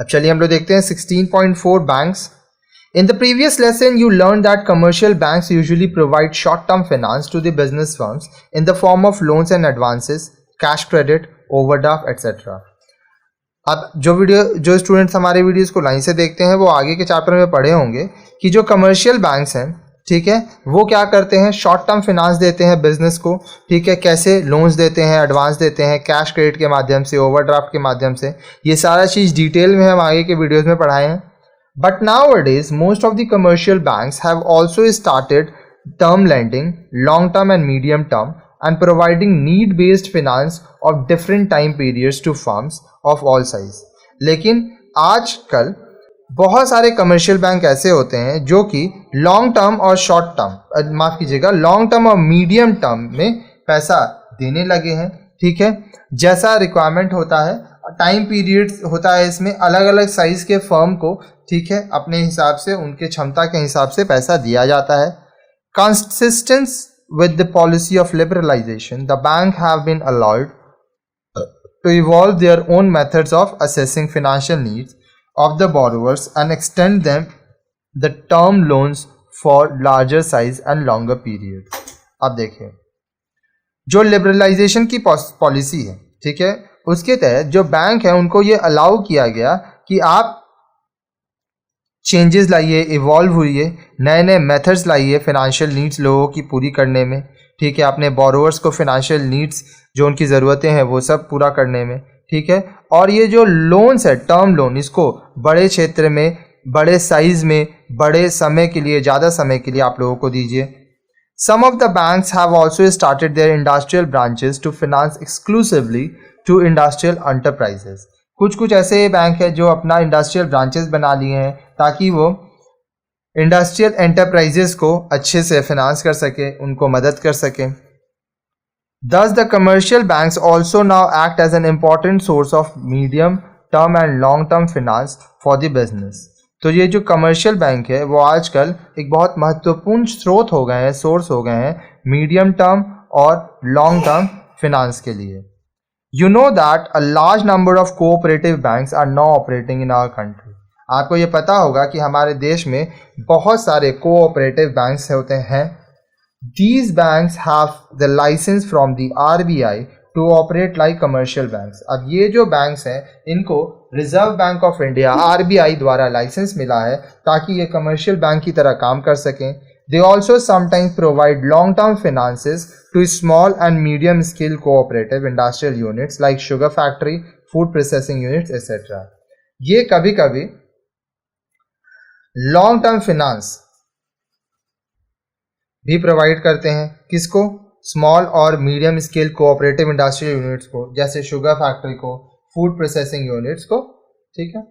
अब चलिए हम लोग देखते हैं 16.4 banks. In the previous lesson, you learned that commercial banks usually provide short-term finance to the business firms in the form of loans and advances, cash credit, overdraft, etc. अब जो students हमारे videos को line से देखते हैं वो आगे के चैप्टर में पढ़े होंगे कि जो कमर्शियल बैंक्स हैं, ठीक है, वो क्या करते हैं, शॉर्ट टर्म फिनांस देते हैं बिजनेस को. ठीक है, कैसे लोन्स देते हैं, एडवांस देते हैं, कैश क्रेडिट के माध्यम से, ओवरड्राफ्ट के माध्यम से. ये सारा चीज़ डिटेल में हम आगे के वीडियोज़ में पढ़ाए हैं. But nowadays, most of the commercial banks have also started term lending, long term and medium term, and providing need-based finance of different time periods to firms of all size. लेकिन आजकल बहुत सारे commercial bank ऐसे होते हैं जो कि long term और शॉर्ट टर्म, माफ़ कीजिएगा, लॉन्ग टर्म और मीडियम टर्म में पैसा देने लगे हैं. ठीक है, जैसा रिक्वायरमेंट होता है, टाइम पीरियड होता है, इसमें अलग अलग साइज के फर्म को, ठीक है, अपने हिसाब से, उनके क्षमता के हिसाब से पैसा दिया जाता है. Consistent with the policy of liberalisation, the bank have been allowed to evolve their own methods of assessing financial needs of the borrowers and extend them the term loans for larger size and longer period. अब देखिए, जो liberalisation की policy है, ठीक है, उसके तहत जो बैंक है उनको ये अलाउ किया गया कि आप चेंजेस लाइए, इवॉल्व हुई, नए नए मेथड्स लाइए फाइनेंशियल नीड्स लोगों की पूरी करने में. ठीक है, अपने बोरोवर्स को फाइनेंशियल नीड्स जो उनकी ज़रूरतें हैं वो सब पूरा करने में. ठीक है, और ये जो लोन्स है, टर्म लोन, इसको बड़े क्षेत्र में, बड़े साइज में, बड़े समय के लिए, ज़्यादा समय के लिए आप लोगों को दीजिए. Some of the banks have also started their industrial branches to finance exclusively to industrial enterprises. कुछ ऐसे बैंक है जो अपना इंडस्ट्रियल ब्रांचेस बना लिए हैं ताकि वो इंडस्ट्रियल एंटरप्राइजेस को अच्छे से फिनांस कर सके, उनको मदद कर सके. Thus, the commercial banks also now act as an important source of medium-term and long-term finance for the business. तो ये जो कमर्शियल बैंक है वो आजकल एक बहुत महत्वपूर्ण स्रोत हो गए हैं, सोर्स हो गए हैं मीडियम टर्म और लॉन्ग टर्म फिनांस के लिए. You know that a large number of cooperative banks are now operating in our country. आपको ये पता होगा कि हमारे देश में बहुत सारे कोऑपरेटिव बैंक्स होते हैं. These banks have the license from the RBI to operate like commercial banks. अब ये जो बैंक्स हैं इनको reserve bank of India RBI द्वारा लाइसेंस मिला है ताकि ये कमर्शियल बैंक की तरह काम कर सकें. They also sometimes provide long-term finances to small and medium-scale cooperative industrial units like sugar factory, food processing units, etc. ये कभी कभी लॉन्ग टर्म फिनांस भी प्रोवाइड करते हैं. किसको? स्मॉल और medium scale cooperative industrial units को, जैसे शुगर फैक्ट्री को, फूड प्रोसेसिंग यूनिट्स को. ठीक है.